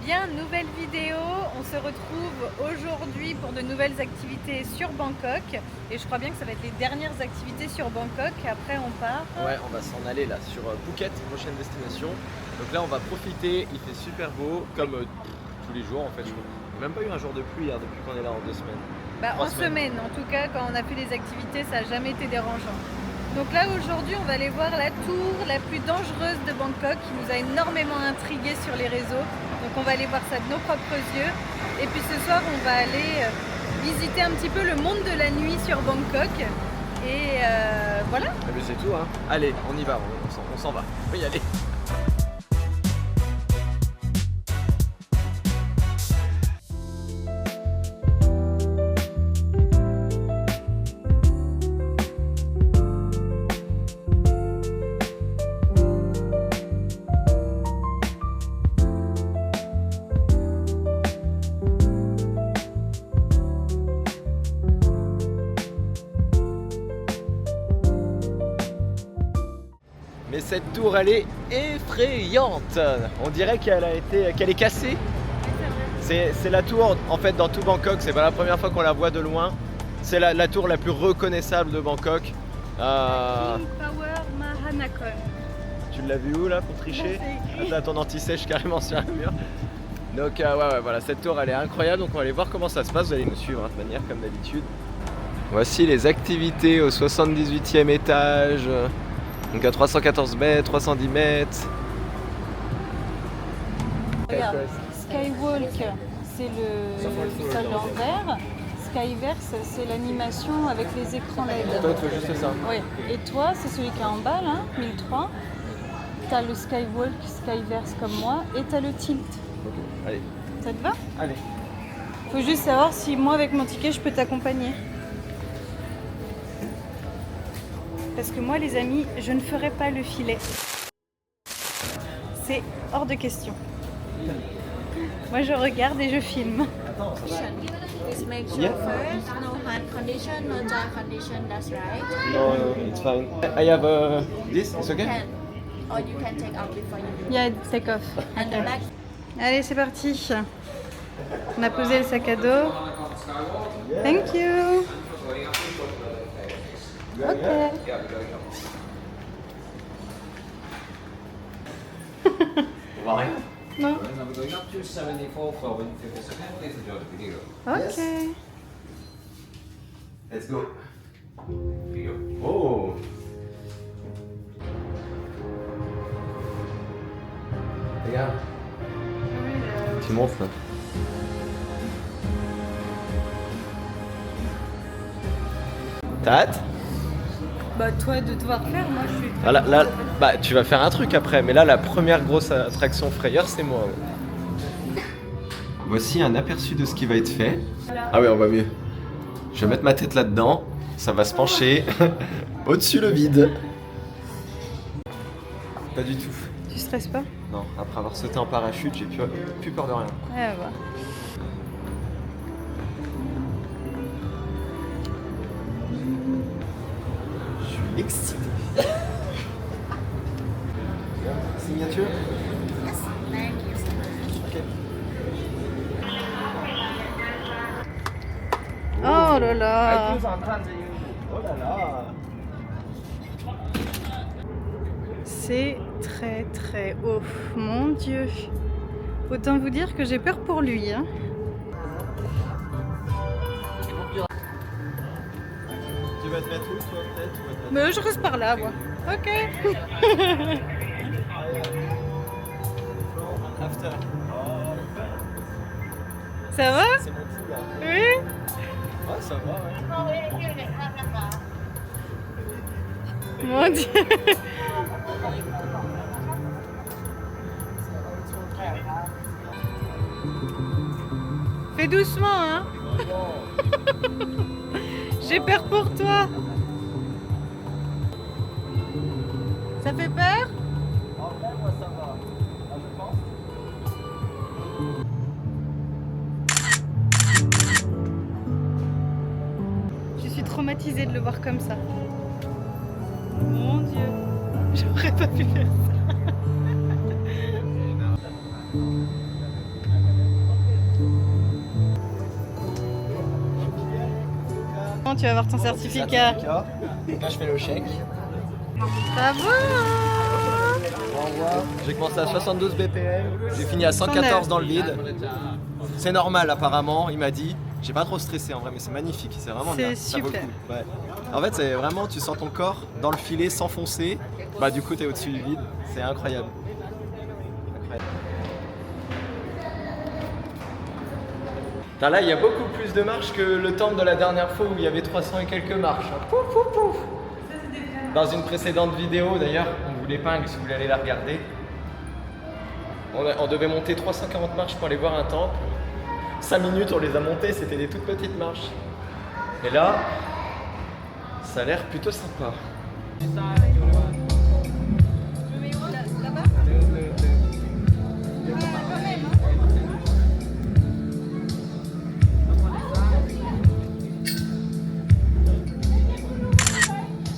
Bien, nouvelle vidéo, on se retrouve aujourd'hui pour de nouvelles activités sur Bangkok et je crois bien que ça va être les dernières activités sur Bangkok, après on part. Ouais, on va s'en aller là sur Phuket, prochaine destination. Donc là on va profiter, il fait super beau comme tous les jours en fait. Il n'y a même pas eu un jour de pluie hein, depuis qu'on est là en 2 semaines. En semaine en tout cas, quand on a fait les activités ça n'a jamais été dérangeant. Donc là aujourd'hui on va aller voir la tour la plus dangereuse de Bangkok qui nous a énormément intrigués sur les réseaux. Donc on va aller voir ça de nos propres yeux. Et puis ce soir on va aller visiter un petit peu le monde de la nuit sur Bangkok. Et voilà. Mais c'est tout hein. Allez, on y va, on s'en va. On peut y aller. Mais cette tour elle est effrayante. On dirait qu'elle est cassée. C'est la tour en fait dans tout Bangkok, c'est pas la première fois qu'on la voit de loin. C'est la tour la plus reconnaissable de Bangkok. King Power Mahanakhon. Tu l'as vu où là pour tricher? T'as ton anti-sèche carrément sur le mur. Donc ouais, voilà, cette tour elle est incroyable, donc on va aller voir comment ça se passe, vous allez nous suivre hein, de manière comme d'habitude. Voici les activités au 78e étage. Donc à 314 mètres, 310 mètres. Regarde, Skywalk, c'est le sol en verre. Skyverse, c'est l'animation avec les écrans LED. Toi, tu veux juste ça? Oui. Et toi, c'est celui qui est en bas, là, 1003. T'as le Skywalk, Skyverse comme moi, et t'as le tilt. Ok, allez. Ça te va? Allez. Faut juste savoir si moi, avec mon ticket, je peux t'accompagner. Parce que moi, les amis, je ne ferai pas le filet. C'est hors de question. Moi, je regarde et je filme. Please make sure Yeah. first, no hand condition, no jaw condition, that's right. No, it's fine. I have this, it's okay? Can, or you can take out before you do. Yeah, take off. And the back. Allez, c'est parti. On a posé le sac à dos. Thank you. Ok. Ouais. Non. We're going up to 74 floor in 52nd. Please enjoy the video. Ok. Let's go. Video. Oh. Regarde. Tu montes là. T'as hâte? Bah toi de devoir faire, moi je suis... Ah, là, bah, tu vas faire un truc après, mais là la première grosse attraction frayeur c'est moi. Ouais. Voici un aperçu de ce qui va être fait. Ah ouais, on va mieux. Je vais mettre ma tête là-dedans, ça va se pencher au-dessus le vide. Pas du tout. Tu stresses pas? Non, après avoir sauté en parachute, j'ai plus peur de rien. Ouais, bah. Je suis excité. Signature? Yes, thank you so much. Ok. Oh là là. Oh là là. C'est très très haut. Mon Dieu. Autant vous dire que j'ai peur pour lui. Hein. Tu vas te mettre où toi peut-être? Mais je reste par là, moi. Ok. After. Ça va? C'est mon coup là. Oui. Ouais, ça va, ouais. Mon Dieu. Fais doucement, hein. J'ai peur pour toi. Ça fait peur? En vrai, moi ça va. Ah, je pense. Je suis traumatisée de le voir comme ça. Mon Dieu. J'aurais pas pu faire ça. tu vas avoir ton certificat. Donc là, je fais le chèque. Bravo. J'ai commencé à 72 BPM, j'ai fini à 114 dans le vide. C'est normal apparemment, il m'a dit. J'ai pas trop stressé en vrai, mais c'est magnifique, c'est vraiment bien. Ça vaut le super. coup. Ouais. En fait, c'est vraiment, tu sens ton corps dans le filet s'enfoncer. Bah du coup, t'es au-dessus du vide, c'est incroyable. Putain, là, il y a beaucoup plus de marches que le temple de la dernière fois où il y avait 300 et quelques marches. Pouf, pouf, pouf. Dans une précédente vidéo, d'ailleurs, on vous l'épingle si vous voulez aller la regarder. On devait monter 340 marches pour aller voir un temple. 5 minutes, on les a montées, c'était des toutes petites marches. Et là, ça a l'air plutôt sympa.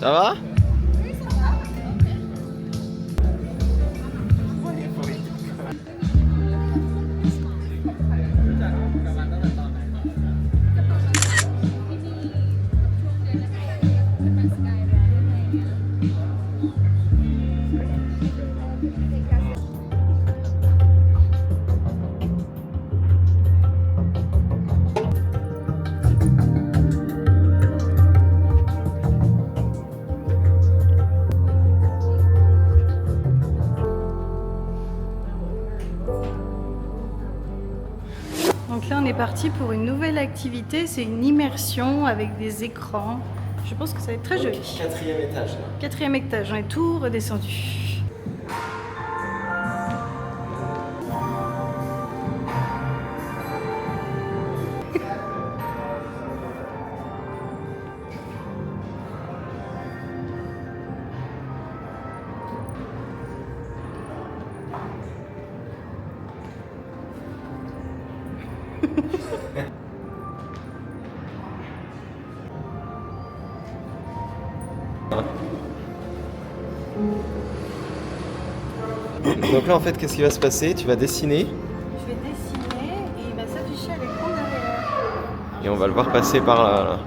Ça va? Donc là, on est parti pour une nouvelle activité. C'est une immersion avec des écrans. Je pense que ça va être très joli. 4e étage. Là. 4e étage, on est tout redescendu. Donc là en fait qu'est-ce qui va se passer? Tu vas dessiner Je vais dessiner et il va s'afficher à l'écran derrière. et on va le voir passer par là.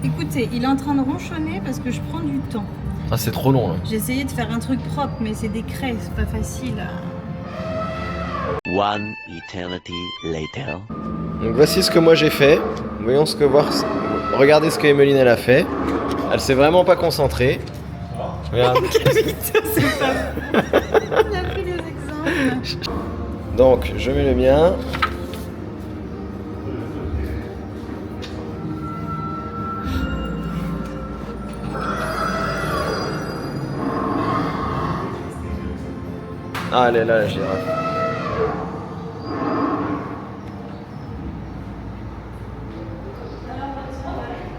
Écoutez, il est en train de ronchonner parce que je prends du temps. Ah c'est trop long là. J'ai essayé de faire un truc propre, mais c'est des craies, c'est pas facile. One eternity later. Donc voici ce que moi j'ai fait. Voyons ce que regardez ce que Emeline elle a fait. Elle s'est vraiment pas concentrée. Regarde. On a pris des exemples. Donc je mets le mien. Ah elle est là la girafe.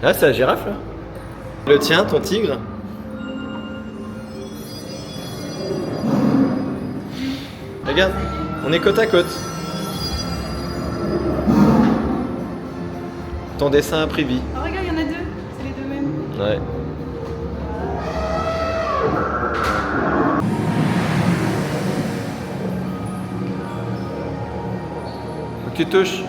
Là c'est la girafe là. Le tien, ton tigre. Regarde, on est côte à côte. Ton dessin a pris vie. Oh, regarde, il y en a deux, c'est les deux mêmes. Ouais. Faut que tu touches.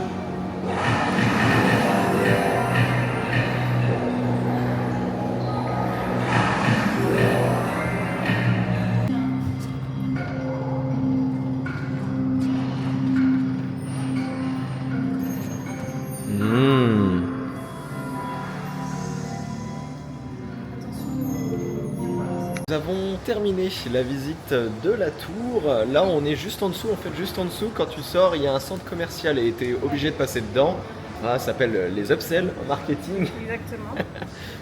Nous avons terminé la visite de la tour. Là, on est juste en dessous. En fait, juste en dessous, quand tu sors, il y a un centre commercial et tu es obligé de passer dedans. Ah, ça s'appelle les upsells en marketing. Exactement.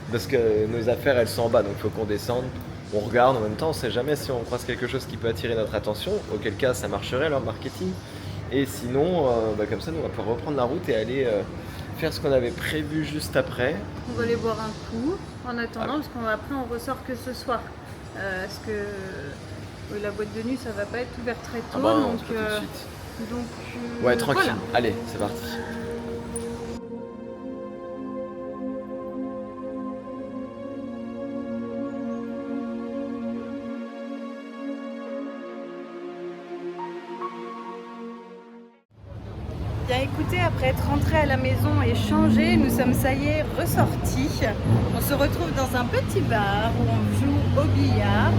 Parce que nos affaires, elles sont en bas, donc il faut qu'on descende. On regarde en même temps, on sait jamais si on croise quelque chose qui peut attirer notre attention, auquel cas ça marcherait leur marketing. Et sinon, comme ça, nous, on va pouvoir reprendre la route et aller faire ce qu'on avait prévu juste après. On va aller boire un coup en attendant, parce qu'après on ressort que ce soir. Parce que la boîte de nuit, ça va pas être ouvert très tôt. Non, donc, c'est pas tout de suite. donc, Ouais, tranquille. voilà. Allez, c'est parti. Bien écoutez, après être rentrés à la maison et changés, nous sommes ça y est ressortis. On se retrouve dans un petit bar où on joue au billard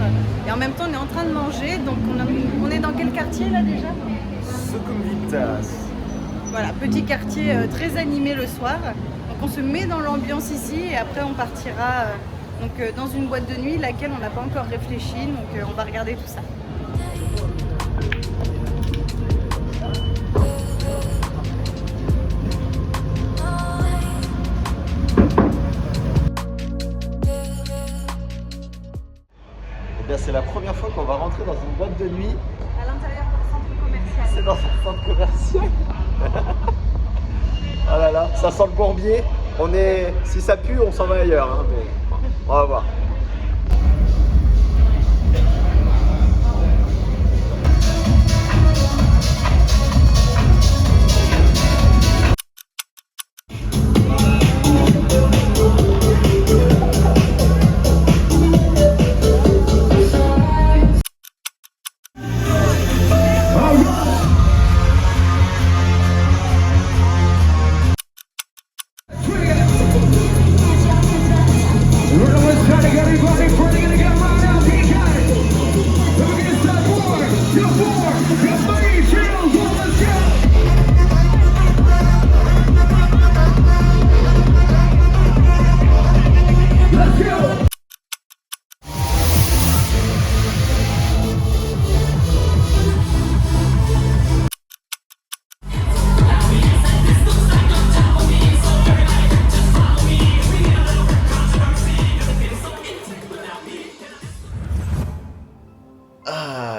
et en même temps on est en train de manger. Donc on est dans quel quartier là déjà? Sukhumvitas. Voilà, petit quartier très animé le soir. Donc on se met dans l'ambiance ici et après on partira dans une boîte de nuit laquelle on n'a pas encore réfléchi. Donc on va regarder tout ça. C'est la première fois qu'on va rentrer dans une boîte de nuit. À l'intérieur d'un centre commercial. C'est dans un centre commercial. Oh là là, ça sent le bourbier. Si ça pue, on s'en va ailleurs. Hein, mais on va voir.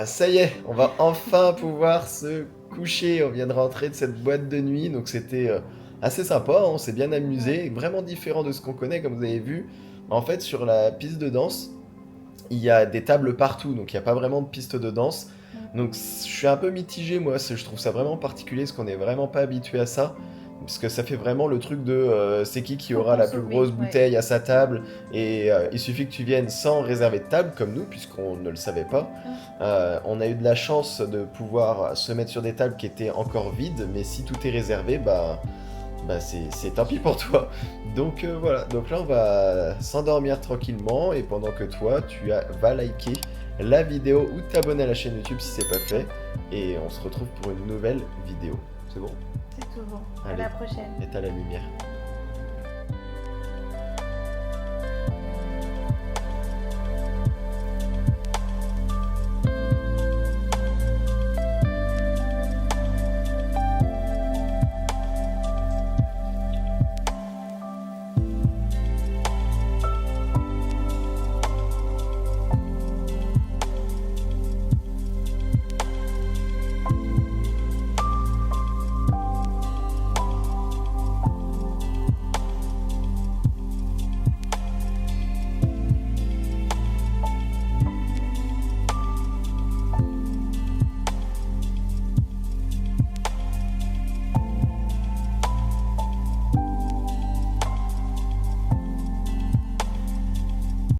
Ça y est, on va enfin pouvoir se coucher. On vient de rentrer de cette boîte de nuit, donc c'était assez sympa, on s'est bien amusé, vraiment différent de ce qu'on connaît, comme vous avez vu. En fait, sur la piste de danse, il y a des tables partout, donc il n'y a pas vraiment de piste de danse. Donc je suis un peu mitigé, moi, je trouve ça vraiment particulier, parce qu'on n'est vraiment pas habitué à ça. Parce que ça fait vraiment le truc de c'est qui aura la plus grosse bouteille à sa table, et il suffit que tu viennes sans réserver de table comme nous, puisqu'on ne le savait pas. On a eu de la chance de pouvoir se mettre sur des tables qui étaient encore vides, mais si tout est réservé, bah c'est tant pis pour toi. Donc voilà, donc là on va s'endormir tranquillement, et pendant que toi vas liker la vidéo ou t'abonner à la chaîne YouTube si c'est pas fait, et on se retrouve pour une nouvelle vidéo. C'est bon? C'est tout bon. À Allez, la prochaine. éteins la lumière.